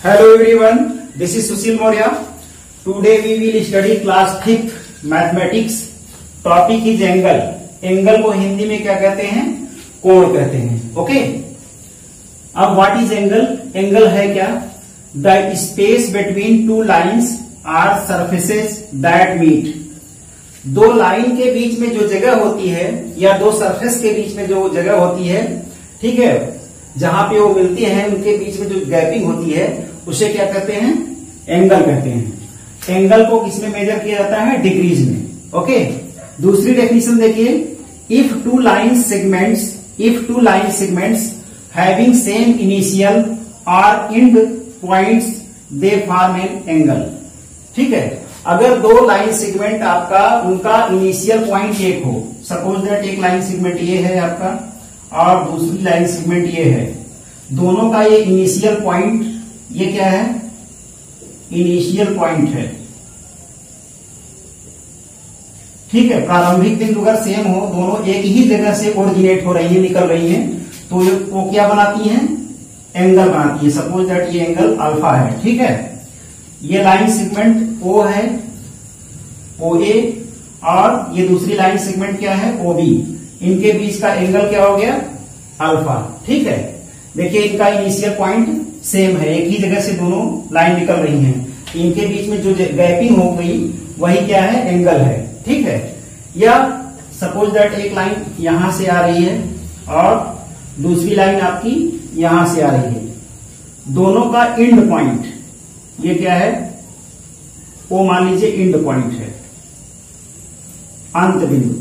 Hello everyone, this is Sushil Maurya. Today we will study class 5th mathematics. Topic is angle. Angle को हिंदी में क्या कहते हैं? कोण कहते हैं. ओके. अब व्हाट इज एंगल? एंगल है क्या? The space between two lines are surfaces that meet. दो लाइन के बीच में जो जगह होती है या दो सरफेस के बीच में जो जगह होती है, ठीक है, जहां पे वो मिलती है उनके बीच में जो गैपिंग होती है उसे क्या कहते हैं? एंगल कहते हैं. एंगल को किसमें मेजर किया जाता है? डिग्रीज में. ओके. दूसरी डेफिनेशन देखिए, if two line segments having same initial और end points they form an angle. ठीक है. अगर दो लाइन सेगमेंट आपका उनका इनिशियल पॉइंट एक हो, सपोज दैट एक लाइन सेगमेंट ये है आपका और दूसरी लाइन सेगमेंट ये है, दोनों का ये इनिशियल पॉइंट ये क्या है? इनिशियल पॉइंट है. ठीक है. प्रारंभिक बिंदु अगर सेम हो, दोनों एक ही जगह से ओरिजिनेट हो रही है, निकल रही है, तो वो क्या बनाती हैं? एंगल बनाती है. सपोज दैट ये एंगल अल्फा है. ठीक है. ये लाइन सेगमेंट ओ है, ओ ए, और ये दूसरी लाइन सेगमेंट क्या है? O B. इनके बीच का एंगल क्या हो गया? अल्फा. ठीक है. देखिए इनका इनिशियल पॉइंट सेम है, एक ही जगह से दोनों लाइन निकल रही हैं. इनके बीच में जो गैपिंग हो गई वही क्या है? एंगल है. ठीक है. या सपोज दैट एक लाइन यहां से आ रही है और दूसरी लाइन आपकी यहां से आ रही है, दोनों का एंड पॉइंट ये क्या है? वो मान लीजिए एंड पॉइंट है, अंत बिंदु.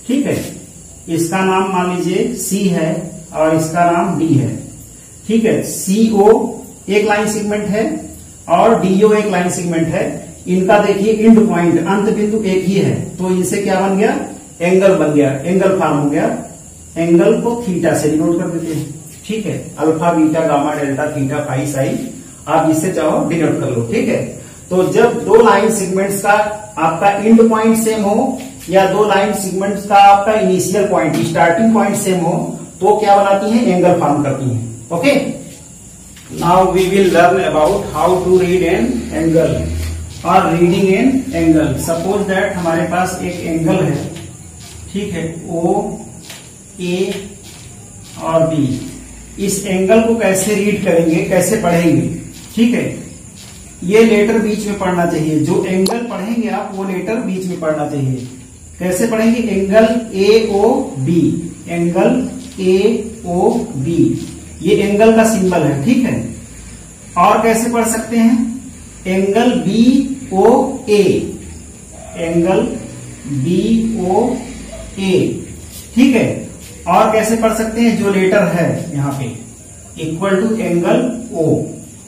ठीक है. इसका नाम मान लीजिए सी है और इसका नाम डी है. ठीक है. सीओ एक लाइन सेगमेंट है और डीओ एक लाइन सेगमेंट है. इनका देखिए एंड पॉइंट, अंत बिंदु एक ही है, तो इनसे क्या बन गया? एंगल बन गया, एंगल फॉर्म हो गया. एंगल को थीटा से डिनोट कर देते हैं. ठीक है. Alpha, beta, gamma, delta, theta, phi, psi, आप इससे चाहो डिनोट कर लो. ठीक है. तो जब दो लाइन सेगमेंट्स का आपका एंड पॉइंट सेम हो या दो लाइन सेगमेंट्स का आपका initial point, starting point same हो, तो क्या बनाती हैं? एंगल फॉर्म करती हैं. Okay. Now we will learn about how to read an angle और reading an angle. Suppose that हमारे पास एक एंगल है. ठीक है. ओ, ए और बी. इस एंगल को कैसे रीड करेंगे, कैसे पढ़ेंगे? ठीक है. ये लेटर बीच में पढ़ना चाहिए. जो एंगल पढ़ेंगे आप वो लेटर बीच में पढ़ना चाहिए. कैसे पढ़ेंगे? Angle A O B. Angle A O B, ये एंगल का सिंबल है. ठीक है. और कैसे पढ़ सकते हैं? Angle B O A. Angle B O A. ठीक है. और कैसे पढ़ सकते हैं? जो लेटर है यहाँ पे equal to angle O.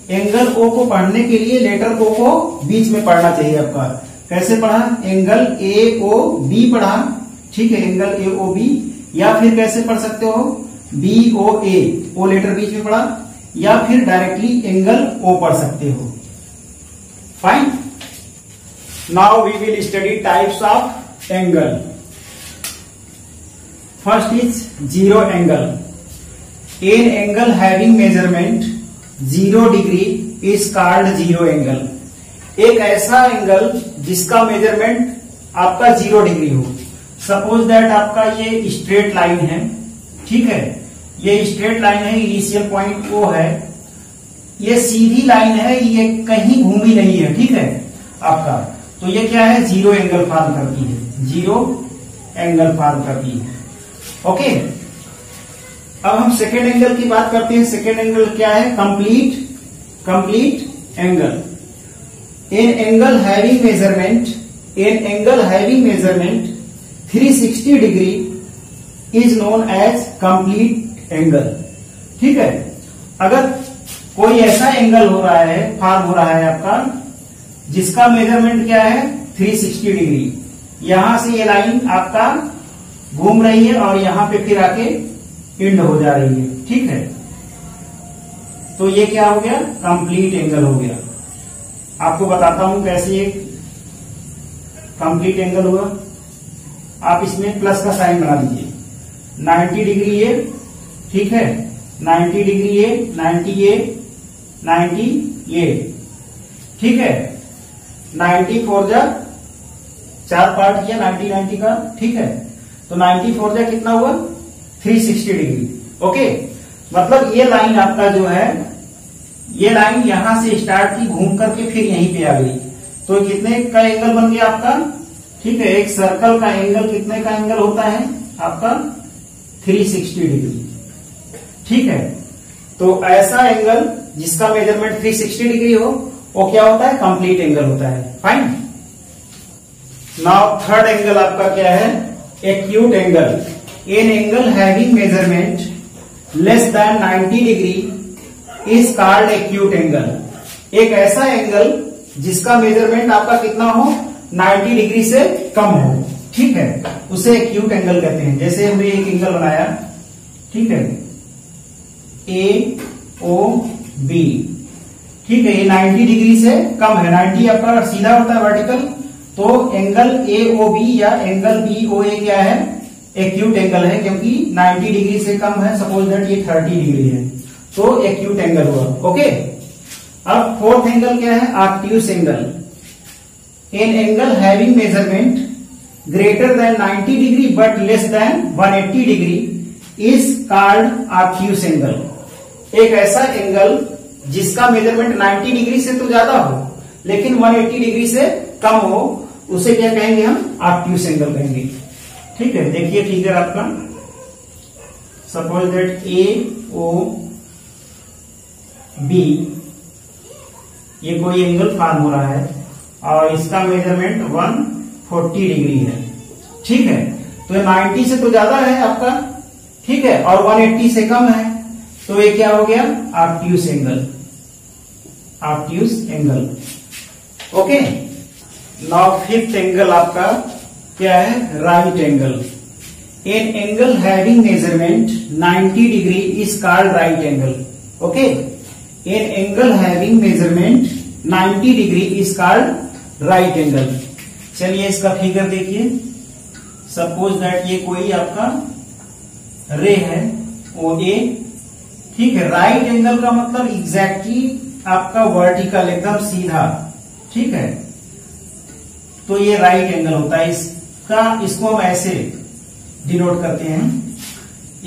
Angle O को पढ़ने के लिए लेटर ओ को बीच में पढ़ना चाहिए आपका. कैसे पढ़ा? एंगल ए ओ बी पढ़ा. ठीक है. Angle A O B. या फिर कैसे पढ़ सकते हो? बी ओ ए, ओ लेटर बीच में पढ़ा, या फिर डायरेक्टली एंगल ओ पढ़ सकते हो. Fine. Now we will study types of angle. First is zero angle. An angle having measurement 0 degree is called zero angle. एक ऐसा एंगल जिसका मेजरमेंट आपका 0 डिग्री हो. सपोज दैट आपका ये स्ट्रेट लाइन है. ठीक है. ये स्ट्रेट लाइन है, इनिशियल पॉइंट ओ है, ये सीधी लाइन है, ये कहीं घूमी नहीं है. ठीक है आपका. तो ये क्या है? जीरो एंगल फॉर्म करती है. जीरो एंगल फॉर्म करती है. ओके. अब हम सेकेंड एंगल की बात करते हैं. सेकेंड एंगल क्या है? Complete angle. An angle having measurement 360 degree is known as complete angle. ठीक है. अगर कोई ऐसा एंगल हो रहा है, फॉर्म हो रहा है आपका, जिसका मेजरमेंट क्या है? 360 डिग्री. यहां से ये लाइन आपका घूम रही है और यहां पे फिर आके एंड हो जा रही है. ठीक है. तो ये क्या हो गया? कंप्लीट एंगल हो गया. आपको बताता हूं कैसे ये कंप्लीट एंगल हुआ. आप इसमें प्लस का साइन बना दीजिए. 90 डिग्री ये. ठीक है. 90 डिग्री ये, 90 ये, 98, ठीक है। 94 जा 4 पार्ट किया 90 का, ठीक है। तो 94 जा कितना हुआ 360 डिग्री। ओके, मतलब ये लाइन आपका जो है, ये लाइन यहां से स्टार्ट की, घूम करके फिर यहीं पे आ गई। तो कितने का एंगल बन गया आपका, ठीक है। एक सर्कल का एंगल कितने का एंगल होता है आपका 360 डिग्री, ठीक है। तो ऐसा एंगल जिसका मेजरमेंट 360 डिग्री हो वो क्या होता है, कंप्लीट एंगल होता है। फाइन। नाउ थर्ड एंगल आपका क्या है, acute angle. An angle having measurement less than 90 degree is called acute angle. एक ऐसा एंगल जिसका मेजरमेंट आपका कितना हो 90 डिग्री से कम हो, ठीक है, उसे एक्यूट एंगल कहते हैं। जैसे हमने एक एंगल बनाया, ठीक है, AOB, ठीक है, ये 90 डिग्री से कम है। 90 आपका सीधा होता है वर्टिकल, तो एंगल AOB या एंगल BOA क्या है, एक्यूट एंगल है, क्योंकि 90 डिग्री से कम है। सपोज दैट ये 30 डिग्री है, तो एक्यूट एंगल हुआ। ओके, अब फोर्थ एंगल क्या है, obtuse angle. An angle having measurement greater than 90 degree but less than 180 degree is called obtuse angle. एक ऐसा एंगल जिसका मेजरमेंट 90 डिग्री से तो ज्यादा हो लेकिन 180 डिग्री से कम हो, उसे क्या कहेंगे हम, ऑब्ट्यूस एंगल कहेंगे, ठीक है। देखिए फिगर आपका, सपोज दैट AOB, ये कोई एंगल फॉर्म हो रहा है और इसका मेजरमेंट 140 डिग्री है, ठीक है। तो ये 90 से तो ज्यादा है आपका, ठीक है, और 180 से कम है, तो ये क्या हो गया, obtuse angle, obtuse angle. Okay, now fifth angle आपका क्या है, right angle. An angle having measurement 90 degree is called right angle. Okay, N angle having measurement 90 degree is called right angle. चलिए इसका फिगर देखिए। सपोज दैट ये कोई आपका रे है OA, ठीक है। राइट एंगल का मतलब एग्जैक्टली आपका वर्टिकल, एकदम सीधा, ठीक है। तो ये राइट एंगल होता है। इसको हम ऐसे डिनोट करते हैं,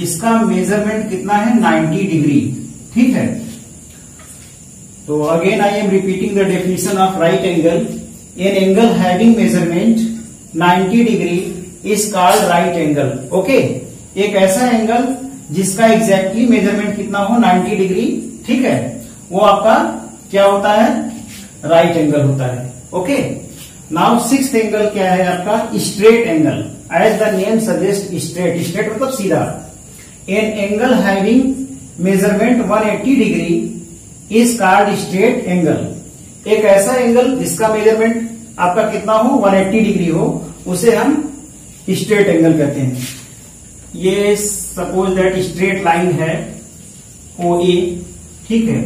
इसका मेजरमेंट कितना है 90 डिग्री, ठीक है। तो again I am repeating the definition of right angle. An angle having measurement 90 degree is called right angle. Okay, एक ऐसा एंगल जिसका एग्जैक्टली मेजरमेंट कितना हो 90 डिग्री, ठीक है, वो आपका क्या होता है, राइट एंगल होता है। ओके, नाउ सिक्स्थ एंगल क्या है आपका, straight angle. As the name suggest, straight, straight मतलब सीधा। An angle having measurement 180 degree is called straight angle. एक ऐसा एंगल जिसका मेजरमेंट आपका कितना हो 180 डिग्री हो, उसे हम स्ट्रेट एंगल कहते हैं। ये सपोज दैट स्ट्रेट लाइन है OA, ठीक है।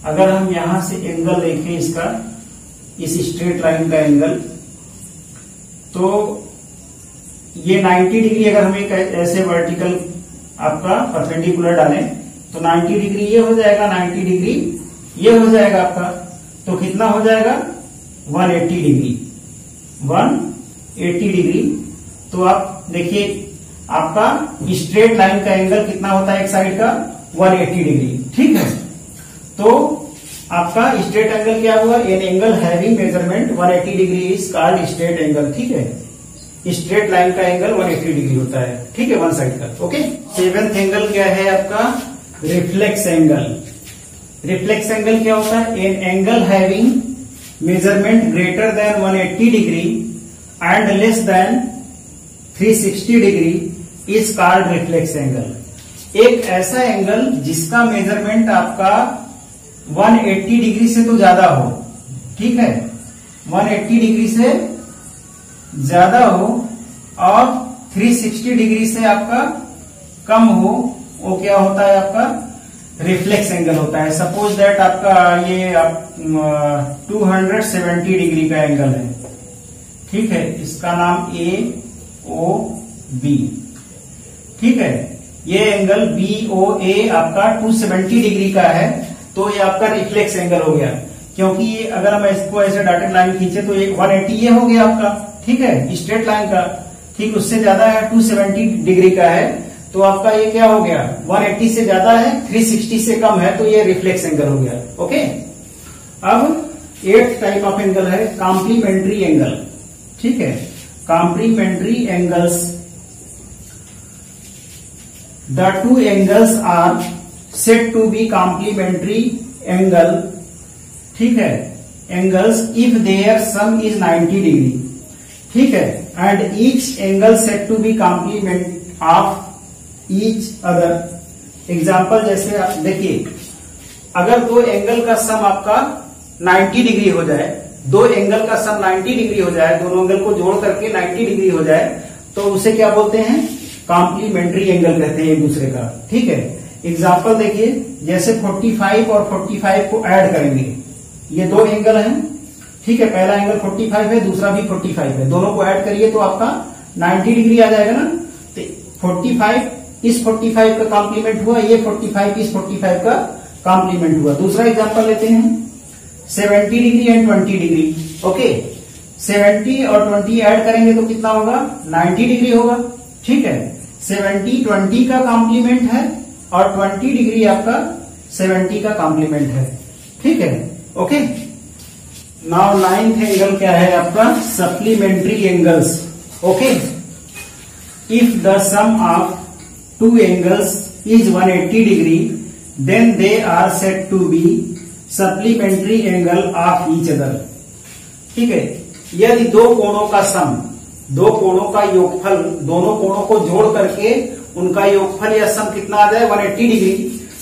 अगर हम यहां से एंगल देखें इसका, इस स्ट्रेट लाइन का एंगल, तो ये 90 डिग्री अगर हम एक ऐसे वर्टिकल आपका परपेंडिकुलर डालें तो 90 डिग्री ये हो जाएगा, 90 डिग्री ये हो जाएगा आपका, तो कितना हो जाएगा 180 डिग्री, 180 डिग्री। तो आप देखिए आपका स्ट्रेट लाइन का एंगल कितना होता है एक साइड का 180 डिग्री, ठीक है। तो आपका स्ट्रेट एंगल क्या हुआ, N angle having measurement 180 degree is called straight angle, ठीक है। स्ट्रेट लाइन का एंगल 180 डिग्री होता है, ठीक है, वन साइड का। ओके, सेवेंथ एंगल क्या है आपका, रिफ्लेक्स एंगल। रिफ्लेक्स एंगल क्या होता है, N angle having measurement greater than 180 degree and less than 360 degree is called reflex angle. एक ऐसा एंगल जिसका मेजरमेंट आपका 180 डिग्री से तो ज्यादा हो, ठीक है, 180 डिग्री से ज्यादा हो और 360 डिग्री से आपका कम हो, वो क्या होता है आपका रिफ्लेक्स एंगल होता है। सपोज दैट आपका ये 270 डिग्री का एंगल है, ठीक है, इसका नाम AOB, ठीक है। ये एंगल BOA आपका 270 डिग्री का है, तो ये आपका रिफ्लेक्स एंगल हो गया, क्योंकि ये अगर हम इसको ऐसे डॉटेड लाइन खींचे तो एक 180 ये हो गया आपका, ठीक है, स्ट्रेट लाइन का, ठीक, उससे ज्यादा है 270 डिग्री का है, तो आपका ये क्या हो गया, 180 से ज्यादा है, 360 से कम है, तो ये रिफ्लेक्स एंगल हो गया। ओके, अब 8th टाइप ऑफ एंगल है कॉम्प्लीमेंट्री एंगल, ठीक है, complementary angles, the two angles are said to be complementary angle, ठीक है, angles if their sum is 90 degree, ठीक है, and each angle said to be complement of each other. Example जैसे आप देखिए, अगर दो एंगल का सम आपका 90 डिग्री हो जाए, दो एंगल का सम 90 डिग्री हो जाए, दोनों एंगल को जोड़ करके 90 डिग्री हो जाए, तो उसे क्या बोलते हैं, कॉम्प्लीमेंट्री एंगल कहते हैं एक दूसरे का, ठीक है। एग्जाम्पल देखिए, जैसे 45 और 45 को ऐड करेंगे, ये दो एंगल हैं, ठीक है, पहला एंगल 45 है, दूसरा भी 45 है, दोनों को ऐड करिए तो आपका 90 डिग्री आ जाएगा ना। तो 45 इस 45 का कॉम्प्लीमेंट हुआ, ये 45 इस 45 का कॉम्प्लीमेंट हुआ। दूसरा एग्जांपल लेते हैं, 70 डिग्री एंड 20 डिग्री, ओके, 70 और 20 ऐड करेंगे तो कितना होगा, 90 डिग्री होगा, ठीक है। 70 20 का कॉम्प्लीमेंट है और 20 डिग्री आपका 70 का कॉम्प्लीमेंट है, ठीक है, ओके। नाउ 9th एंगल क्या है आपका, supplementary angles, okay. If the sum of two angles is 180 degree then they are said to be supplementary angle of each other, ठीक है। यदि दो कोणों का सम, दो कोणों का योगफल, दोनों कोणों को जोड़ करके उनका योगफल या सम कितना आ जाए, 180 डिग्री,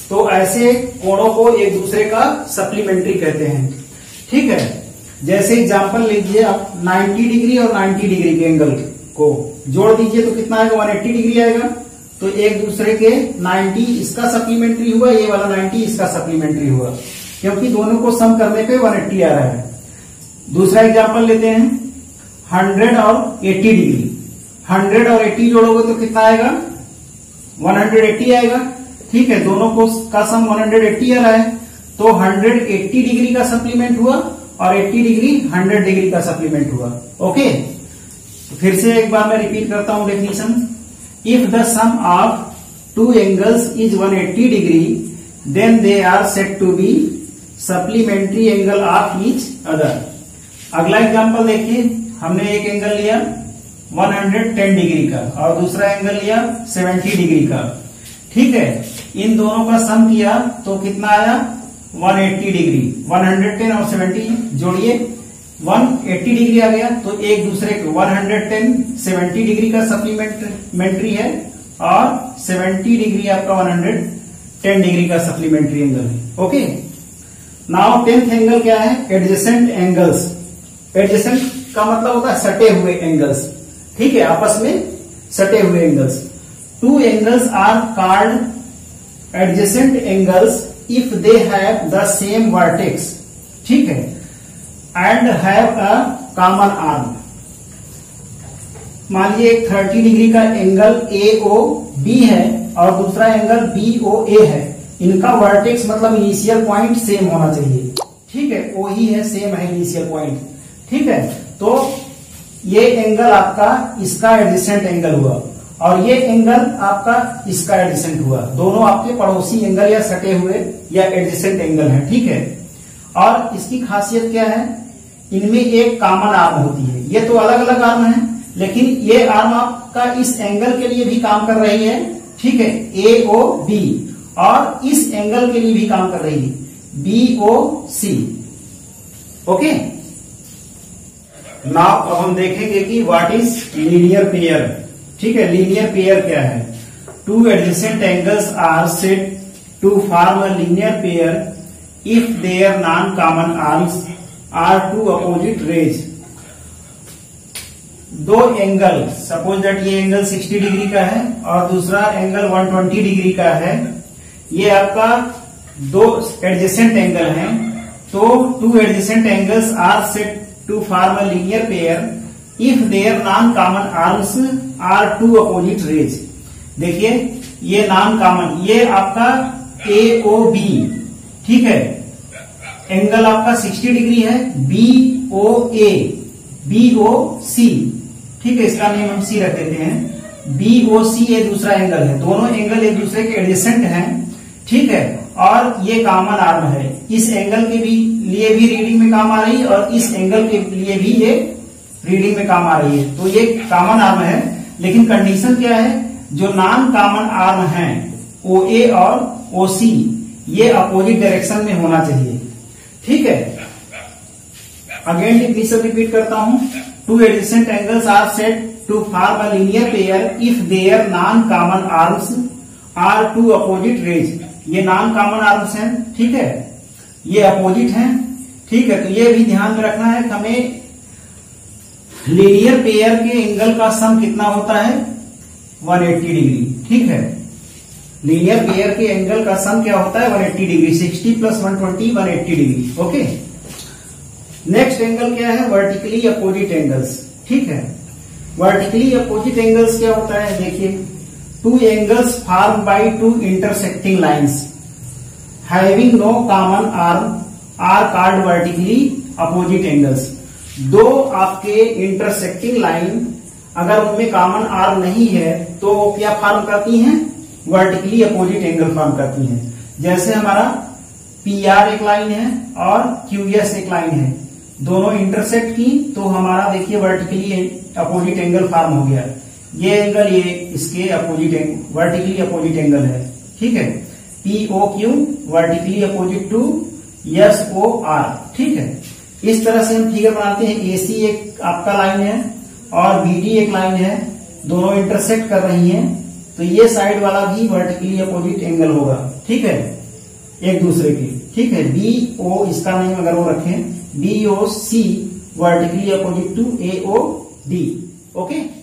तो ऐसे कोणों को एक दूसरे का सप्लीमेंट्री कहते हैं, ठीक है। जैसे एग्जांपल लीजिए आप, 90 डिग्री और 90 डिग्री के एंगल को जोड़ दीजिए तो कितना आएगा, 180 डिग्री आएगा। तो एक दूसरे के 90 इसका सप्लीमेंट्री हुआ, ये वाला 90 इसका सप्लीमेंट्री हुआ, क्योंकि दोनों को सम करने पे 180 आ रहा है। दूसरा एग्जांपल लेते हैं, 100 और 80 डिग्री, 100 और 80 जोड़ोगे तो कितना आएगा, 180 आएगा, ठीक है, दोनों को का सम 180 आ रहा है, तो 180 डिग्री का सप्लीमेंट हुआ और 80 डिग्री 100 डिग्री का सप्लीमेंट हुआ, ओके। तो फिर से एक बार मैं रिपीट करता हूं definition, if the sum of two angles is 180 degree then they are said to be supplementary angle of each other. अगला एग्जांपल देखिए, हमने एक एंगल लिया 110 डिग्री का और दूसरा एंगल लिया 70 डिग्री का, ठीक है। इन दोनों का सम किया तो कितना आया, 180 डिग्री, 110 और 70 जोड़िए 180 डिग्री आ गया, तो एक दूसरे को 110 70 डिग्री का सप्लीमेंट्री है और 70 डिग्री आपका 110 डिग्री का सप्लीमेंट्री एंगल है, ओके। नाउ 10th एंगल क्या है, एडजेसेंट एंगल्स। एडजेसेंट का मतलब होता है सटे हुए एंगल्स, ठीक है, आपस में सटे हुए angles. Two angles are called adjacent angles if they have the same vertex, ठीक है, and have a common arm. मान लीजिए एक 30 डिग्री का एंगल AOB है और दूसरा एंगल BOA है, इनका वर्टेक्स मतलब इनिशियल पॉइंट सेम होना चाहिए, ठीक है, वो ही है, सेम है इनिशियल पॉइंट, ठीक है। तो ये एंगल आपका इसका एडजेसेंट एंगल हुआ और ये एंगल आपका इसका एडजेसेंट हुआ, दोनों आपके पड़ोसी एंगल या सटे हुए या एडजेसेंट एंगल हैं, ठीक है। और इसकी खासियत क्या है, इनमें एक कॉमन आर्म होती है, ये तो अलग अलग आर्म है लेकिन ये आर्म आपका इस एंगल के लिए भी काम कर रही है, ठीक है, AOB, और इस एंगल के लिए भी काम कर रही है, BOC, ओके। नाउ अब हम देखेंगे कि व्हाट इज लीनियर पेयर, ठीक है। लीनियर पेयर क्या है, two adjacent angles are said to form a linear pair if their non common arms are two opposite rays. दो एंगल, सपोज दैट ये एंगल 60 डिग्री का है और दूसरा एंगल 120 डिग्री का है, ये आपका दो एडजेसेंट एंगल हैं, तो two adjacent angles are said to form a linear pair if their non common arms are two opposite rays. देखिए ये नॉन कॉमन, ये आपका AOB, ठीक है, एंगल आपका 60 डिग्री है, BOC, ठीक है, इसका नेम हम सी रख देते हैं। BOC ये दूसरा एंगल है, दोनों एंगल एक दूसरे के एडजेसेंट हैं, ठीक है, और ये कॉमन आर्म है। इस एंगल के लिए भी रीडिंग में काम आ रही है और इस एंगल के लिए भी ये रीडिंग में काम आ रही है, तो ये कॉमन आर्म है। लेकिन कंडीशन क्या है, जो नॉन कॉमन आर्म है OA और OC ये अपोजिट डायरेक्शन में होना चाहिए, ठीक है। अगेन डिफिनेशन रिपीट करता हूं, two adjacent angles are said to form a linear pair if their non common arms are two opposite rays. ये नॉन कॉमन आर्म्स हैं, ठीक है, ये अपोजिट हैं, ठीक है। तो ये भी ध्यान में रखना है कि हमें लीनियर पेयर के एंगल का सम कितना होता है, 180 डिग्री, ठीक है। लीनियर पेयर के एंगल का सम क्या होता है, 180 degree, 60 plus 120 180 degree, okay. Next angle क्या है, वर्टिकली अपोजिट एंगल्स, ठीक है। वर्टिकली अपोजिट एंगल्स क्या होता है, देखिए, two angles form by two intersecting lines having no common arm are called vertically opposite angles. दो आपके इंटरसेक्टिंग लाइन अगर उनमें कॉमन आर्म नहीं है तो वो क्या फॉर्म करती हैं, वर्टिकली अपोजिट एंगल फॉर्म करती हैं। जैसे हमारा PR एक लाइन है और QS एक लाइन है, दोनों इंटरसेक्ट की तो हमारा देखिए वर्टिकली अपोजिट एंगल फॉर्म हो गया। ये एंगल ये इसके अपोजिट वर्टिकली अपोजिट एंगल है, ठीक है। POQ vertically opposite to SOR, ठीक है। इस तरह से हम फिगर बनाते हैं। AC एक आपका लाइन है और BD एक लाइन है, दोनों इंटरसेक्ट कर रही हैं, तो ये साइड वाला भी वर्टिकली अपोजिट एंगल होगा, ठीक है, एक दूसरे की, ठीक है। BO इसका नेम अगर वो रखें, BOC vertically opposite to AOD, okay.